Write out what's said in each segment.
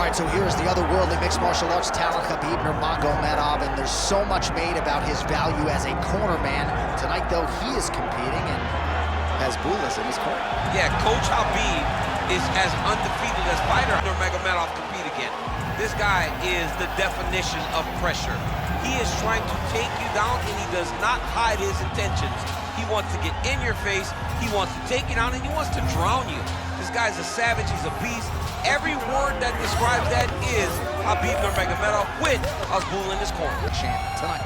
right, so here's the otherworldly mixed martial arts talent, Khabib Nurmagomedov, and there's so much made about his value as a corner man. Tonight, though, he is competing and has Bulas in his corner. Yeah, Coach Habib is as undefeated as fighter Nurmagomedov compete again. This guy is the definition of pressure. He is trying to take you down, and he does not hide his intentions. He wants to get in your face, he wants to take you down, and he wants to drown you. This guy's a savage, he's a beast. Every word that describes that is Khabib Nurmagomedov with Azbul in his corner. Champ tonight.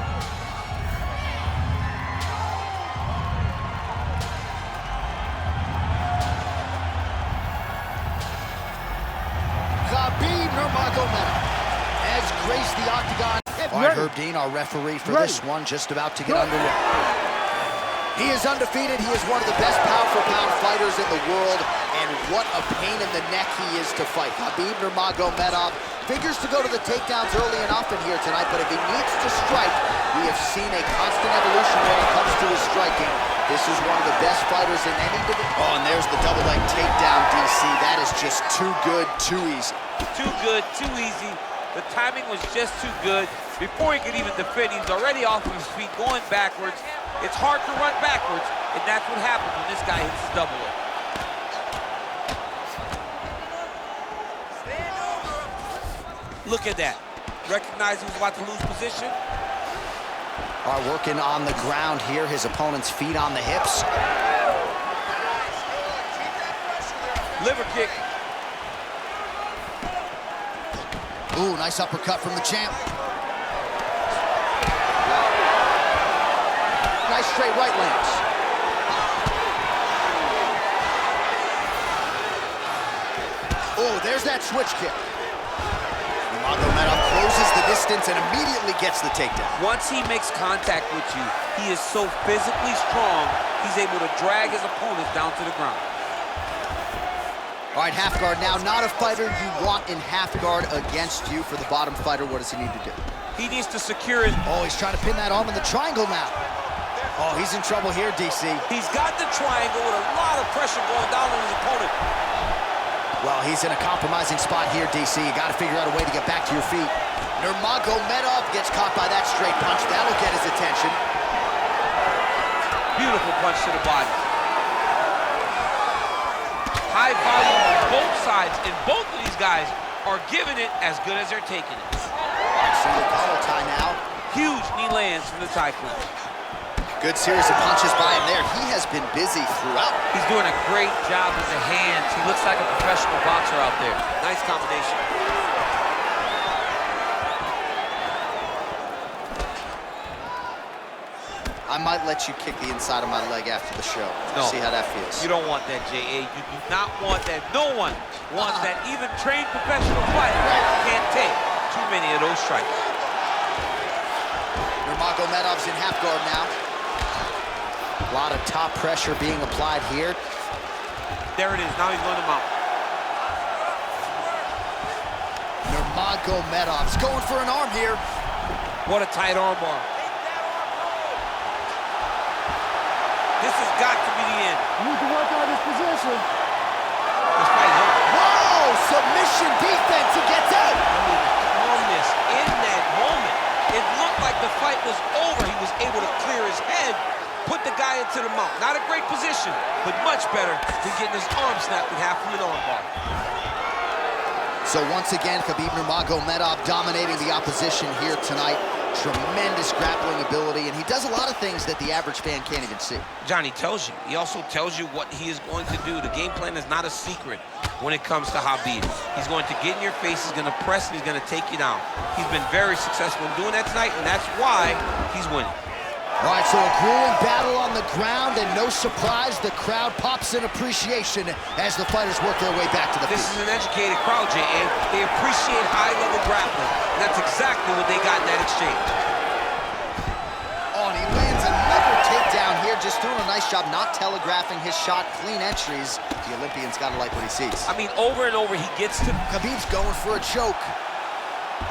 Khabib Nurmagomedov has graced the octagon. All right, Herb Dean, our referee for this one, just about to get underway. He is undefeated. He is one of the best pound-for-pound fighters in the world, and what a pain in the neck he is to fight. Khabib Nurmagomedov figures to go to the takedowns early and often here tonight, but if he needs to strike, we have seen a constant evolution when it comes to his striking. This is one of the best fighters in any division. Oh, and there's the double leg takedown, DC. That is just too good, too easy. Too good, too easy. The timing was just too good. Before he could even defend, he's already off of his feet, going backwards. It's hard to run backwards, and that's what happens when this guy hits his double leg. Look at that. Recognize he was about to lose position. All right, working on the ground here. His opponent's feet on the hips. Liver kick. Ooh, nice uppercut from the champ. Nice straight right lands. Oh, there's that switch kick. Nurmagomedov closes the distance and immediately gets the takedown. Once he makes contact with you, he is so physically strong, he's able to drag his opponents down to the ground. All right, half guard now. Not a fighter you want in half guard against you. For the bottom fighter, what does he need to do? He needs to secure his... Oh, he's trying to pin that arm in the triangle now. Oh, he's in trouble here, DC. He's got the triangle with a lot of pressure going down on his opponent. Well, he's in a compromising spot here, DC. You got to figure out a way to get back to your feet. Nurmagomedov gets caught by that straight punch. That'll get his attention. Beautiful punch to the body. High volume on both sides, and both of these guys are giving it as good as they're taking it. All right, single collar tie now. Huge knee lands from the Tycoon. Good series of punches by him there. He has been busy throughout. He's doing a great job with the hands. He looks like a professional boxer out there. Nice combination. I might let you kick the inside of my leg after the show. No. See how that feels. You don't want that, J.A. You do not want that. No one wants that. Even trained professional fighter can't take too many of those strikes. Nurmagomedov's in half guard now. A lot of top pressure being applied here. There it is. Now he's going to mount. Nurmagomedov's going for an arm here. What a tight arm bar. This has got to be the end. You need to work out his position. This fight is over. Whoa! Submission defense. He gets out. I mean, the calmness in that moment. It looked like the fight was over. He was able to clear his head, put the guy into the mount. Not a great position, but much better than getting his arm snapped in half from an arm bar. So once again, Khabib Nurmagomedov dominating the opposition here tonight. Tremendous grappling ability, and he does a lot of things that the average fan can't even see. Johnny tells you. He also tells you what he is going to do. The game plan is not a secret when it comes to Khabib. He's going to get in your face, he's going to press, and he's going to take you down. He's been very successful in doing that tonight, and that's why he's winning. All right, so a grueling battle on the ground, and no surprise, the crowd pops in appreciation as the fighters work their way back to the This feet. is an educated crowd, J.A. They appreciate high-level grappling, and that's exactly what they got in that exchange. Oh, and he lands another takedown here, just doing a nice job not telegraphing his shot. Clean entries. The Olympian's got to like what he sees. I mean, over and over, he gets to... Khabib's going for a choke.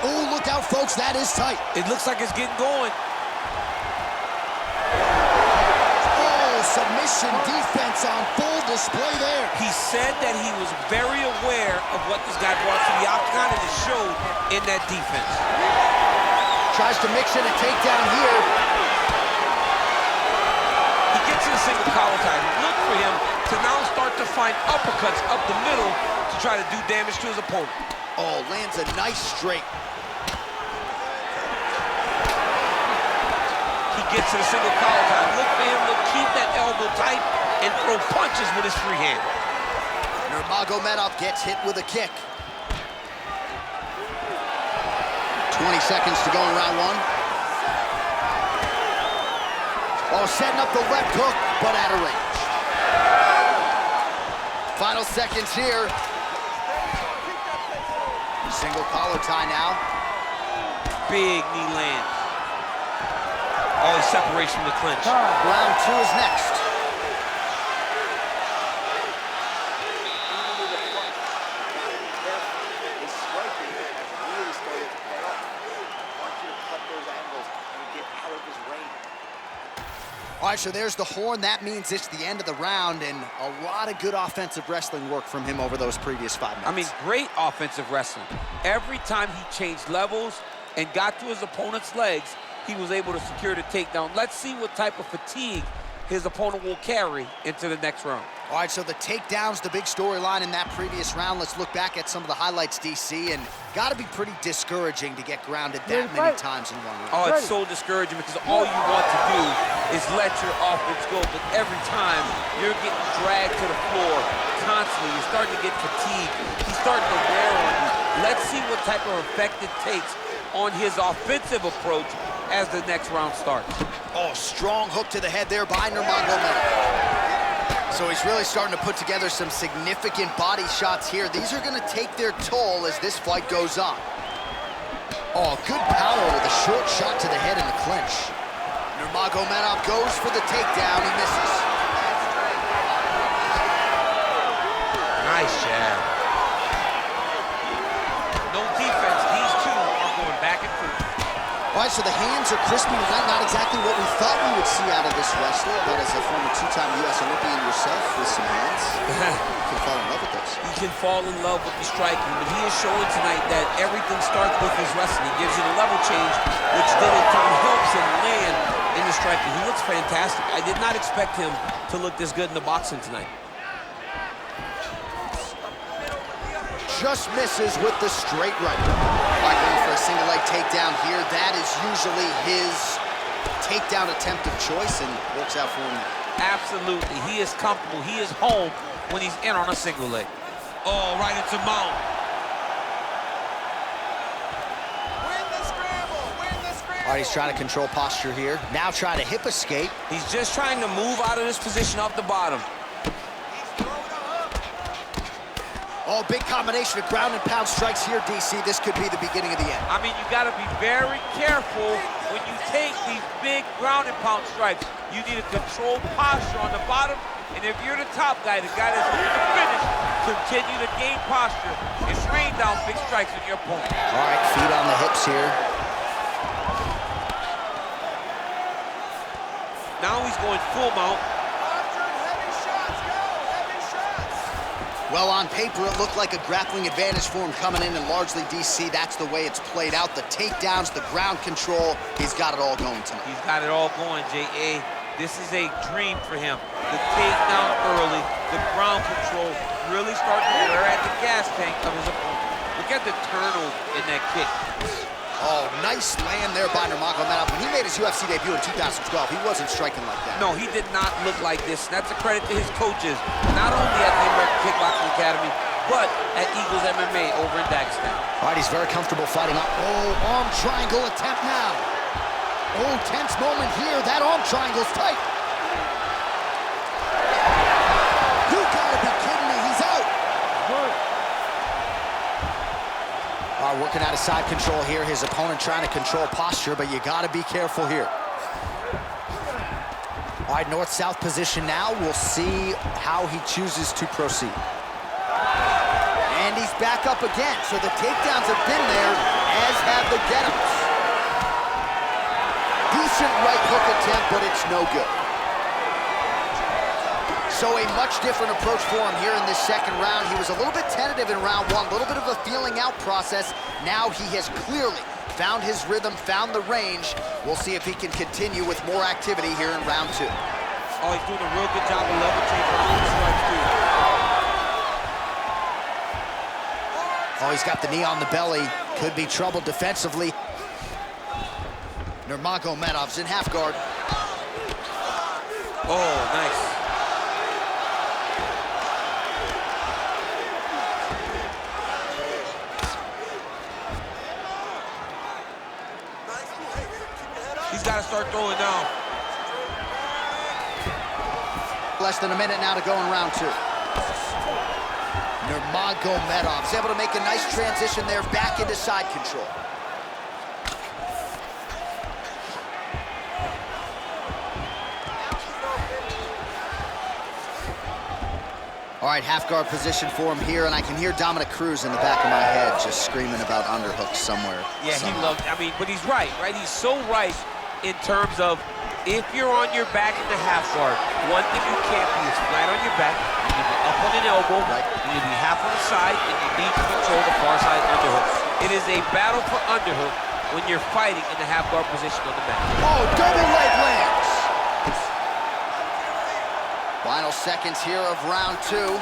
Oh, look out, folks, that is tight. It looks like it's getting going. submission defense on full display there. He said that he was very aware of what this guy brought to the octagon, and it showed in that defense. Tries to mix in a takedown here. He gets in a single collar tie. Look for him to now start to find uppercuts up the middle to try to do damage to his opponent. Oh, lands a nice straight. He gets in a single collar tie. Look for him to keep that elbow tight and throw punches with his free hand. Nurmagomedov gets hit with a kick. 20 seconds to go in round one. Oh, setting up the left hook, but out of range. Final seconds here. Single collar tie now. Big knee lands. Oh, he separates from the clinch. Round two is next. All right, so there's the horn. That means it's the end of the round, and a lot of good offensive wrestling work from him over those previous 5 minutes. I mean, great offensive wrestling. Every time he changed levels and got to his opponent's legs, he was able to secure the takedown. Let's see what type of fatigue his opponent will carry into the next round. All right, so the takedown's the big storyline in that previous round. Let's look back at some of the highlights, DC, and got to be pretty discouraging to get grounded that many times in one round. Oh, it's so discouraging because all you want to do is let your offense go, but every time you're getting dragged to the floor constantly, you're starting to get fatigued. He's starting to wear on you. Let's see what type of effect it takes on his offensive approach as the next round starts. Oh, strong hook to the head there by Nurmagomedov. So he's really starting to put together some significant body shots here. These are going to take their toll as this fight goes on. Oh, good power with a short shot to the head in the clinch. Nurmagomedov goes for the takedown. He misses. Nice jab. No defense. These two are going back and forth. All right, so the hands are crispy tonight. Not exactly what we thought we would see out of this wrestler, but as a former two-time U.S. Olympian yourself with some hands, you can fall in love with those. He can fall in love with the striking, but he is showing tonight that everything starts with his wrestling. He gives you the level change, which then in turn helps him land in the striking. He looks fantastic. I did not expect him to look this good in the boxing tonight. Just misses with the straight right. Going for a single leg takedown here. That is usually his takedown attempt of choice, and works out for him now. Absolutely. He is comfortable. He is home when he's in on a single leg. Oh, right into mount. Win the scramble. Win the scramble. All right, he's trying to control posture here. Now trying to hip escape. He's just trying to move out of this position off the bottom. Oh, big combination of ground and pound strikes here, DC. This could be the beginning of the end. I mean, you got to be very careful when you take these big ground and pound strikes. You need a controlled posture on the bottom, and if you're the top guy, the guy that's looking to finish, continue to gain posture and rain down big strikes on your opponent. All right, feet on the hips here. Now he's going full mount. Well, on paper, it looked like a grappling advantage for him coming in, and largely, DC, that's the way it's played out. The takedowns, the ground control, he's got it all going tonight. He's got it all going, J.A. This is a dream for him. The takedown early, the ground control, really starting to wear at the gas tank of his opponent. Look at the turnover in that kick. Oh, nice land there by Nurmagomedov. When he made his UFC debut in 2012, he wasn't striking like that. No, he did not look like this. That's a credit to his coaches, not only at the American Kickboxing Academy, but at Eagles MMA over in Dagestan. All right, he's very comfortable fighting up. Oh, arm triangle attempt now. Oh, tense moment here. That arm triangle's tight. You gotta be kidding me. He's out. Good. All right, working out of side control here. His opponent trying to control posture, but you gotta be careful here. All right, north-south position now. We'll see how he chooses to proceed. And he's back up again. So the takedowns have been there, as have the get-ups. Decent right hook attempt, but it's no good. So a much different approach for him here in this second round. He was a little bit tentative in round one, a little bit of a feeling out process. Now he has clearly found his rhythm, found the range. We'll see if he can continue with more activity here in round two. Oh, he's doing a real good job of level changing on the strikes too. Oh, he's got the knee on the belly. Could be trouble defensively. Nurmagomedov's in half guard. Oh, nice. He's got to start throwing now. Less than a minute now to go in round two. Nurmagomedov's able to make a nice transition there back into side control. All right, half guard position for him here, and I can hear Dominic Cruz in the back of my head just screaming about underhooks somewhere. Yeah, he loved, I mean, but he's right? He's so right in terms of if you're on your back in the half guard, one thing you can't be is flat on your back. You need to be up on an elbow, you need to be half on the side, and you need to control the far side underhook. It is a battle for underhook when you're fighting in the half guard position on the mat. Oh, double leg lands. Final seconds here of round two.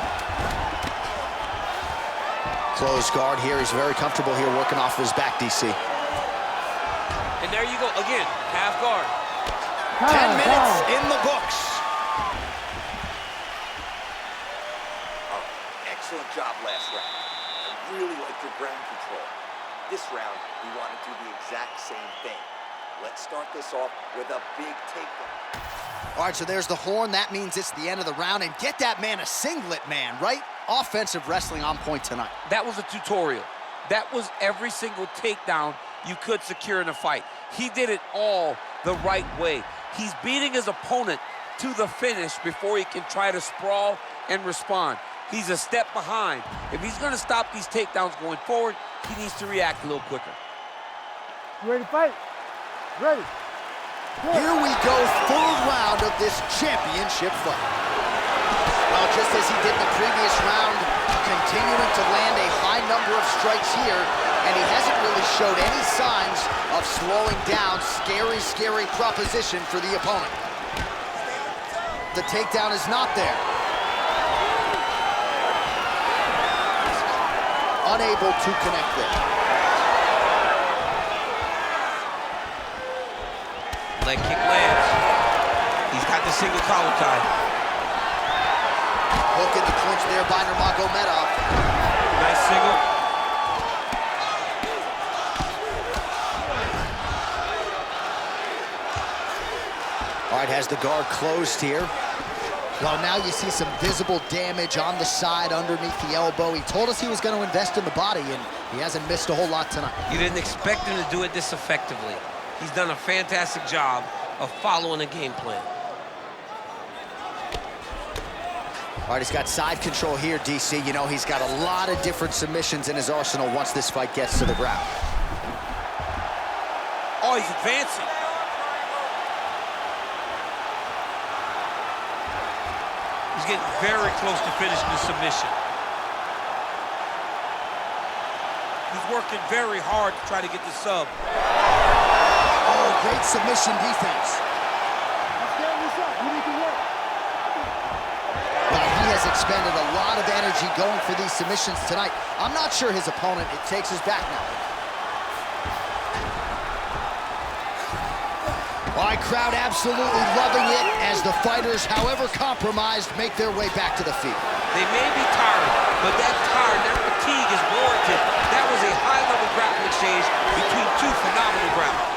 Closed guard here. He's very comfortable here working off of his back, DC. And there you go, again, half guard. 10 minutes in the books. Oh, excellent job last round. I really liked your ground control. This round, we want to do the exact same thing. Let's start this off with a big takedown. All right, so there's the horn. That means it's the end of the round. And get that man a singlet, man, right? Offensive wrestling on point tonight. That was a tutorial. That was every single takedown you could secure in a fight. He did it all the right way. He's beating his opponent to the finish before he can try to sprawl and respond. He's a step behind. If he's going to stop these takedowns going forward, he needs to react a little quicker. You ready to fight? Ready. Here we go, third round of this championship fight. Well, just as he did in the previous round, continuing to land a high number of strikes here, and he hasn't really showed any signs of slowing down. Scary, scary proposition for the opponent. The takedown is not there. Unable to connect there. Leg kick lands. He's got the single collar tie. Hook in the clinch there by Nurmagomedov. Nice single. All right, has the guard closed here. Well, now you see some visible damage on the side underneath the elbow. He told us he was going to invest in the body, and he hasn't missed a whole lot tonight. You didn't expect him to do it this effectively. He's done a fantastic job of following a game plan. All right, he's got side control here, DC. You know, he's got a lot of different submissions in his arsenal once this fight gets to the ground. Oh, he's advancing. He's getting very close to finishing the submission. He's working very hard to try to get the sub. Oh, great submission defense. Well, he has expended a lot of energy going for these submissions tonight. I'm not sure his opponent takes his back now. All right, crowd absolutely loving it as the fighters, however compromised, make their way back to the field. They may be tired, but that fatigue is warranted. That was a high-level grappling exchange between two phenomenal grapplers.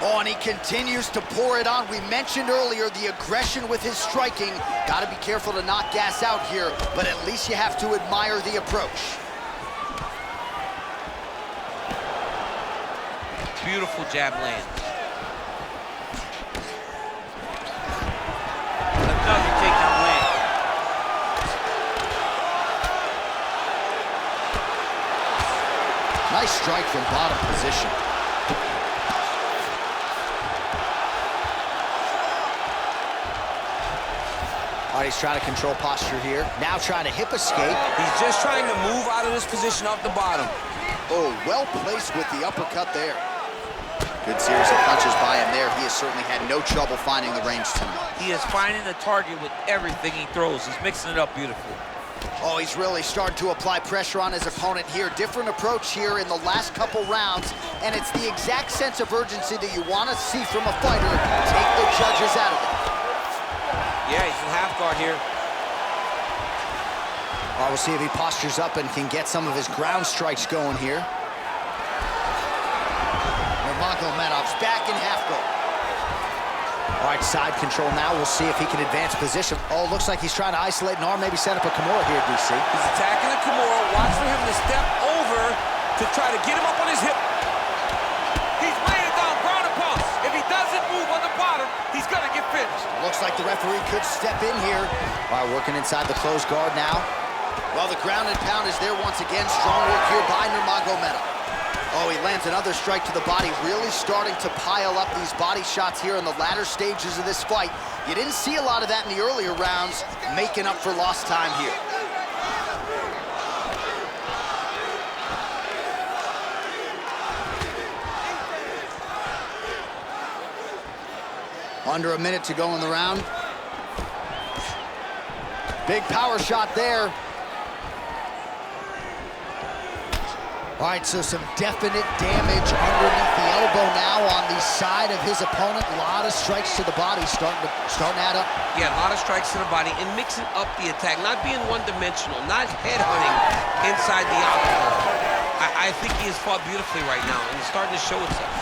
Oh, and he continues to pour it on. We mentioned earlier the aggression with his striking. Got to be careful to not gas out here, but at least you have to admire the approach. Beautiful jab lands. Another takedown land. Nice strike from bottom position. All right, he's trying to control posture here. Now trying to hip escape. He's just trying to move out of this position off the bottom. Oh, well placed with the uppercut there. Good series of punches by him there. He has certainly had no trouble finding the range tonight. He is finding the target with everything he throws. He's mixing it up beautifully. Oh, he's really starting to apply pressure on his opponent here. Different approach here in the last couple rounds, and it's the exact sense of urgency that you want to see from a fighter. Take the judges out of it. Yeah, he's in half guard here. All right, we'll see if he postures up and can get some of his ground strikes going here. Nurmagomedov's back in half guard. All right, side control now. We'll see if he can advance position. Oh, looks like he's trying to isolate an arm, maybe set up a Kimura here, DC. He's attacking a Kimura. Watch for him to step over to try to get him up on his hip. He's laying it down, ground and pound. If he doesn't move on the bottom, he's gonna get finished. Looks like the referee could step in here. All right, working inside the closed guard now. Well, the ground and pound is there once again. Strong work here by Nurmagomedov. Oh, he lands another strike to the body, really starting to pile up these body shots here in the latter stages of this fight. You didn't see a lot of that in the earlier rounds, making up for lost time here. Under a minute to go in the round. Big power shot there. All right, so some definite damage underneath the elbow now on the side of his opponent. A lot of strikes to the body starting to add up. Yeah, a lot of strikes to the body and mixing up the attack, not being one-dimensional, not headhunting inside the octagon. I think he has fought beautifully right now, and he's starting to show itself.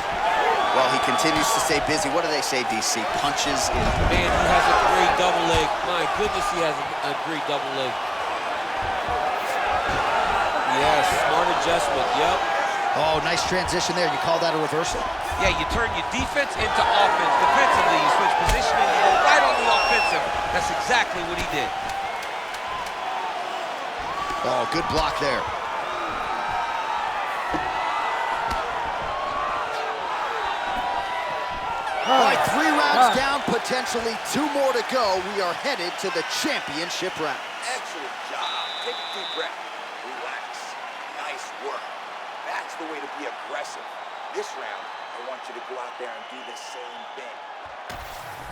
Well, he continues to stay busy. What do they say, DC? Punches in. Man, he has a great double leg. My goodness, he has a great double leg. Yes, smart adjustment, yep. Oh, nice transition there. You call that a reversal? Yeah, you turn your defense into offense. Defensively, you switch positioning, you go right on the offensive. That's exactly what he did. Oh, good block there. All right, 3 rounds down, potentially 2 more to go. We are headed to the championship round. Excellent job. Take a deep breath. Relax. Nice work. That's the way to be aggressive. This round, I want you to go out there and do the same thing.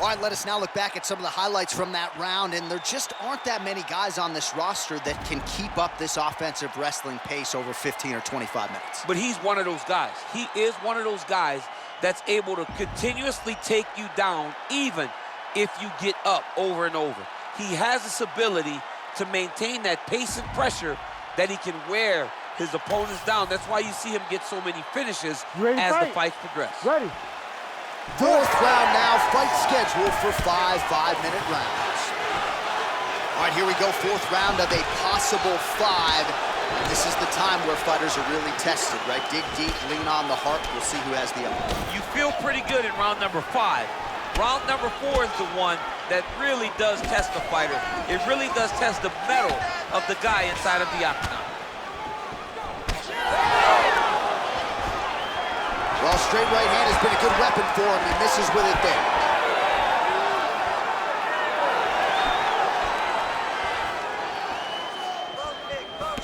All right, let us now look back at some of the highlights from that round, and there just aren't that many guys on this roster that can keep up this offensive wrestling pace over 15 or 25 minutes. But he's one of those guys. He is one of those guys that's able to continuously take you down even if you get up over and over. He has this ability to maintain that pace and pressure that he can wear his opponents down. That's why you see him get so many finishes as the fights progress. Ready. 4th round now, fight scheduled for 5 5-minute rounds. All right, here we go, 4th round of a possible 5. And this is the time where fighters are really tested, right? Dig deep, lean on the heart. We'll see who has the upper. You feel pretty good in round number 5. Round number 4 is the one that really does test the fighter. It really does test the mettle of the guy inside of the octagon. Well, straight right hand has been a good weapon for him. He misses with it there.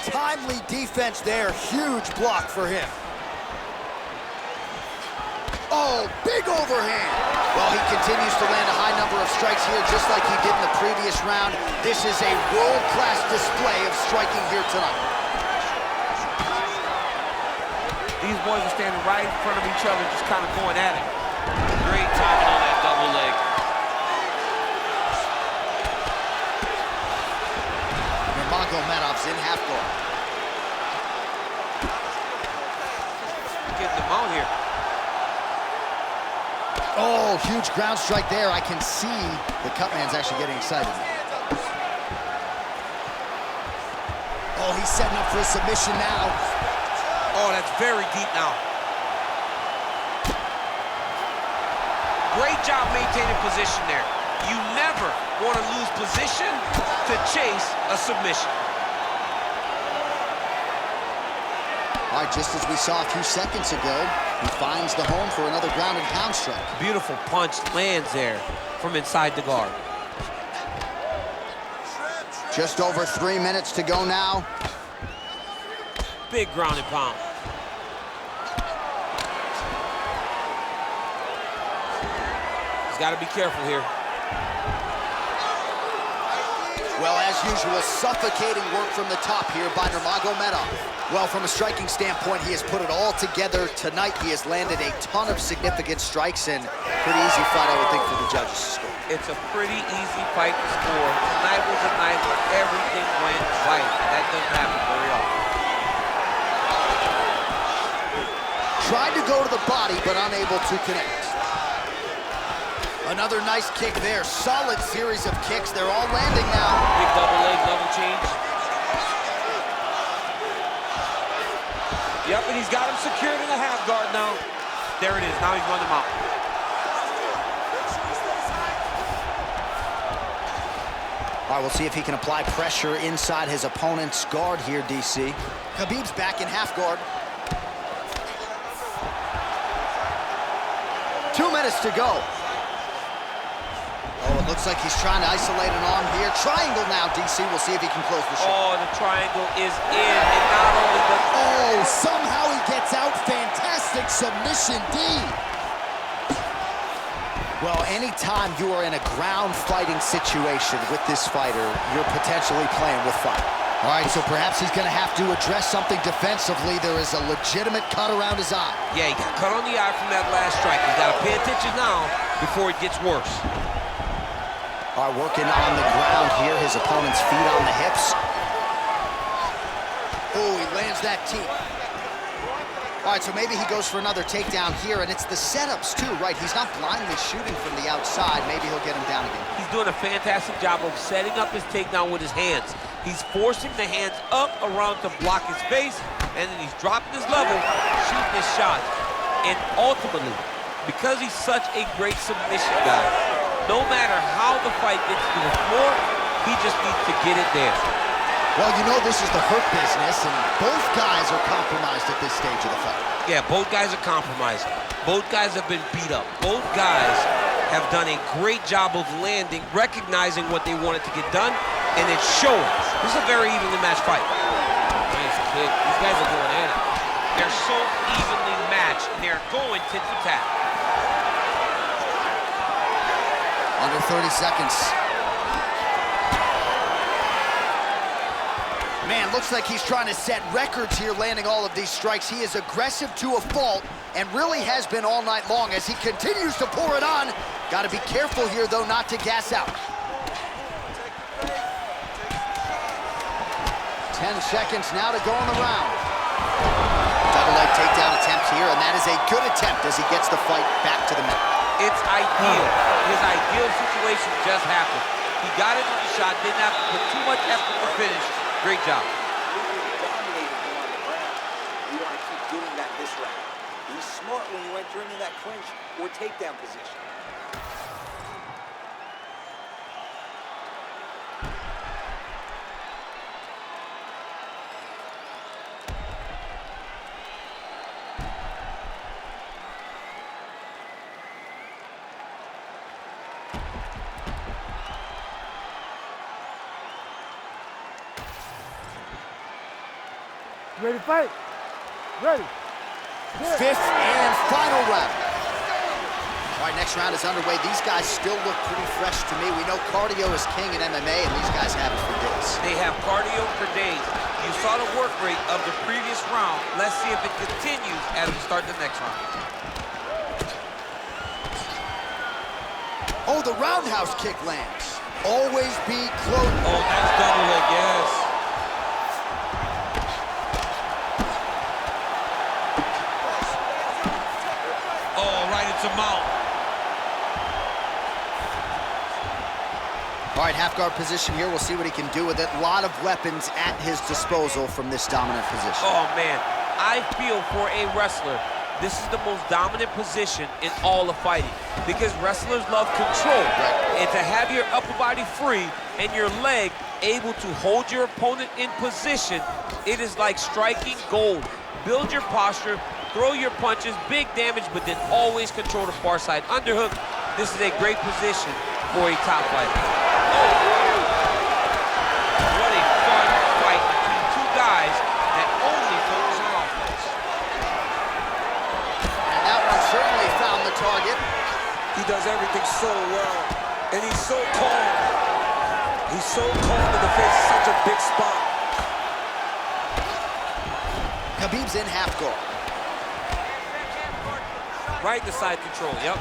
Timely defense there. Huge block for him. Oh, big overhand. Well, he continues to land a high number of strikes here, just like he did in the previous round. This is a world-class display of striking here tonight. These boys are standing right in front of each other, just kind of going at it. Great timing on that double leg. Nurmagomedov's in half guard. Getting them out here. Oh, huge ground strike there. I can see the cut man's actually getting excited. Oh, he's setting up for a submission now. Oh, that's very deep now. Great job maintaining position there. You never want to lose position to chase a submission. All right, just as we saw a few seconds ago, he finds the home for another ground and pound strike. Beautiful punch lands there from inside the guard. Just over 3 minutes to go now. Big ground and pound. He's got to be careful here. Well, as usual, suffocating work from the top here by Nurmagomedov. Well, from a striking standpoint, he has put it all together tonight. He has landed a ton of significant strikes, and pretty easy fight, I would think, for the judges to score. It's a pretty easy fight to score. Tonight was a night where everything went right. That doesn't happen very often. Tried to go to the body, but unable to connect. Another nice kick there. Solid series of kicks. They're all landing now. Big double leg, double change. Yep, and he's got him secured in the half guard now. There it is. Now he's run him out. All right, we'll see if he can apply pressure inside his opponent's guard here, DC. Khabib's back in half guard. 2 minutes to go. Oh, it looks like he's trying to isolate an arm here. Triangle now, DC. We'll see if he can close the show. Oh, the triangle is in, and not only the... Oh, somehow he gets out. Fantastic submission, D. Well, anytime you are in a ground fighting situation with this fighter, you're potentially playing with fire. All right, so perhaps he's going to have to address something defensively. There is a legitimate cut around his eye. Yeah, he got cut on the eye from that last strike. He's got to pay attention now before it gets worse. All right, working on the ground here. His opponent's feet on the hips. Oh, he lands that teep. All right, so maybe he goes for another takedown here, and it's the setups too, right? He's not blindly shooting from the outside. Maybe he'll get him down again. He's doing a fantastic job of setting up his takedown with his hands. He's forcing the hands up around to block his face, and then he's dropping his level, shooting his shots. And ultimately, because he's such a great submission guy, no matter how the fight gets to the floor, he just needs to get it there. Well, you know this is the hurt business, and both guys are compromised at this stage of the fight. Yeah, both guys are compromised. Both guys have been beat up. Both guys have done a great job of landing, recognizing what they wanted to get done, and it's showing. This is a very evenly matched fight. Nice kick. These guys are going at it. They're so evenly matched, and they're going tit for tat. Under 30 seconds. Man, looks like he's trying to set records here, landing all of these strikes. He is aggressive to a fault, and really has been all night long as he continues to pour it on. Got to be careful here, though, not to gas out. 10 seconds now to go in the round. Double leg takedown attempt here, and that is a good attempt as he gets the fight back to the middle. It's ideal. His ideal situation just happened. He got into the shot, didn't have to put too much effort to finish. Great job. Dominating him on the ground. You want to keep doing that this round. Be smart when you enter into that clinch or takedown position. Ready to fight? Ready. Yeah. Fifth and final round. All right, next round is underway. These guys still look pretty fresh to me. We know cardio is king in MMA, and these guys have it for days. They have cardio for days. You saw the work rate of the previous round. Let's see if it continues as we start the next round. Oh, the roundhouse kick lands. Always be close. Oh, that's double leg, yes. To mount. All right, half guard position here. We'll see what he can do with it. A lot of weapons at his disposal from this dominant position. Oh, man. I feel for a wrestler, this is the most dominant position in all of fighting because wrestlers love control. Right. And to have your upper body free and your leg able to hold your opponent in position, it is like striking gold. Build your posture, throw your punches, big damage, but then always control the far side underhook. This is a great position for a top fighter. does everything so well, and he's so calm. He's so calm in the face of such a big spot. Khabib's in half guard. Right in the side control, yep.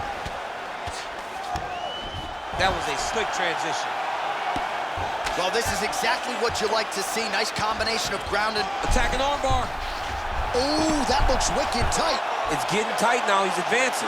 That was a slick transition. Well, this is exactly what you like to see. Nice combination of ground and... Attacking armbar. Oh, that looks wicked tight. It's getting tight now, he's advancing.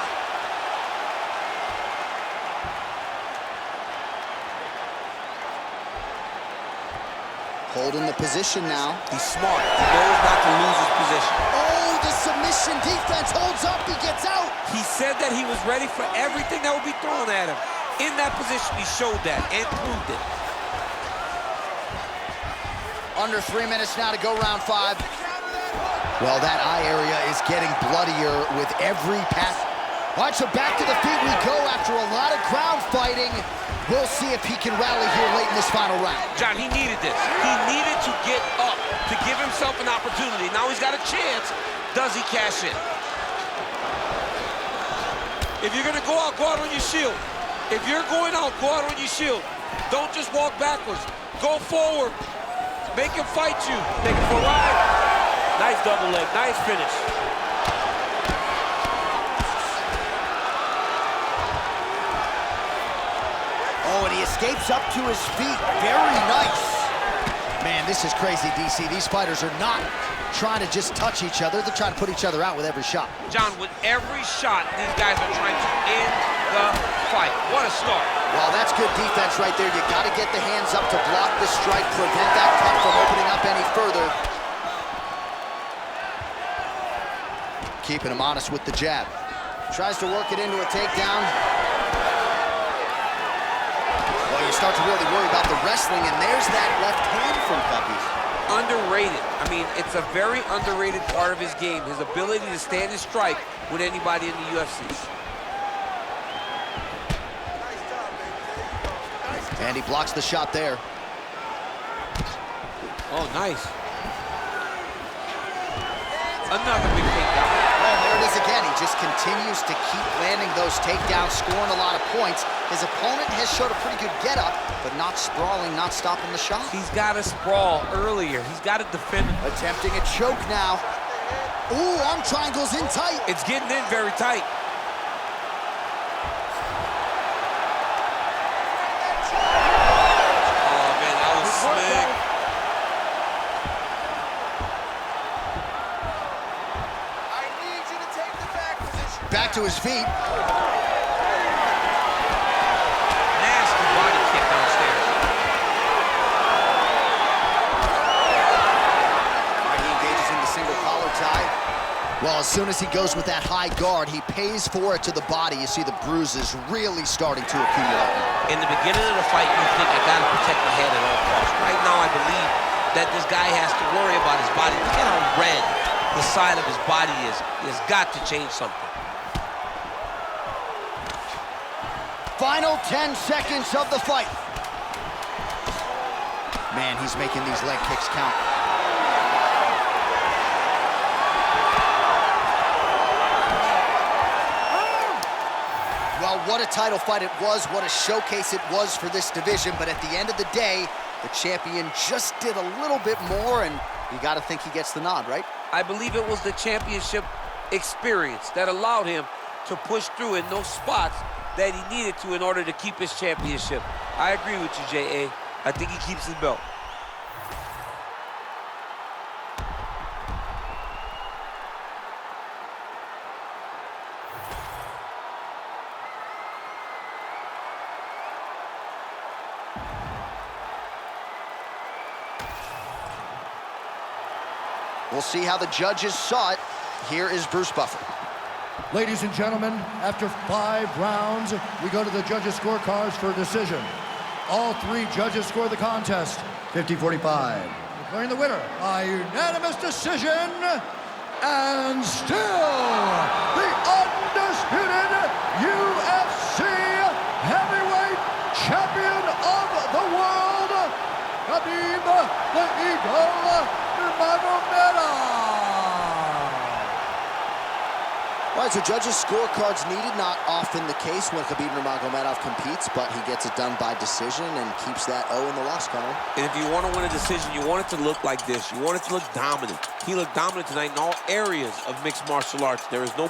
Holding the position now. He's smart, he knows not to lose his position. Oh, the submission defense holds up, he gets out. He said that he was ready for everything that would be thrown at him. In that position, he showed that and proved it. Under 3 minutes now to go round 5. Well, that eye area is getting bloodier with every pass. All right, so back to the feet we go after a lot of ground fighting. We'll see if he can rally here late in this final round. John, he needed this. He needed to get up to give himself an opportunity. Now he's got a chance. Does he cash in? If you're gonna go out on your shield. If you're going out, go out on your shield. Don't just walk backwards. Go forward. Make him fight you. Take him for a ride. Nice double leg, nice finish. Oh, and he escapes up to his feet. Very nice. Man, this is crazy, DC. These fighters are not trying to just touch each other. They're trying to put each other out with every shot. John, with every shot, these guys are trying to end the fight. What a start. Well, that's good defense right there. You got to get the hands up to block the strike, prevent that cut from opening up any further. Keeping him honest with the jab. Tries to work it into a takedown. Well, you start to really worry about the wrestling, and there's that left hand from Khabib. Underrated. I mean, it's a very underrated part of his game, his ability to stand and strike with anybody in the UFC. And he blocks the shot there. Oh, nice. Another big takedown. Oh, there it is again. He just continues to keep landing those takedowns, scoring a lot of points. His opponent has showed a pretty good get-up, but not sprawling, not stopping the shot. He's got to sprawl earlier. He's got to defend. Attempting a choke now. Ooh, arm triangles in tight. It's getting in very tight. Oh, man, that was slick. I need you to take the back position. Back to his feet. Nasty body kick downstairs. He engages in the single collar tie. Well, as soon as he goes with that high guard, he pays for it to the body. You see the bruises really starting to accumulate. In the beginning of the fight, you think, I gotta protect my head at all costs. Right now, I believe that this guy has to worry about his body. Look at how red the side of his body is. He has got to change something. Final 10 seconds of the fight. Man, he's making these leg kicks count. Well, what a title fight it was, what a showcase it was for this division, but at the end of the day, the champion just did a little bit more, and you gotta think he gets the nod, right? I believe it was the championship experience that allowed him to push through in those spots that he needed to in order to keep his championship. I agree with you, J.A. I think he keeps his belt. We'll see how the judges saw it. Here is Bruce Buffer. Ladies and gentlemen, after 5 rounds, we go to the judges' scorecards for a decision. All 3 judges score the contest, 50-45. Declaring the winner by unanimous decision, and still the undisputed UFC heavyweight champion of the world, Khabib the Eagle Nurmagomedov. All right, so judges' scorecards needed, not often the case when Khabib Nurmagomedov competes, but he gets it done by decision and keeps that O in the loss column. And if you want to win a decision, you want it to look like this. You want it to look dominant. He looked dominant tonight in all areas of mixed martial arts. There is no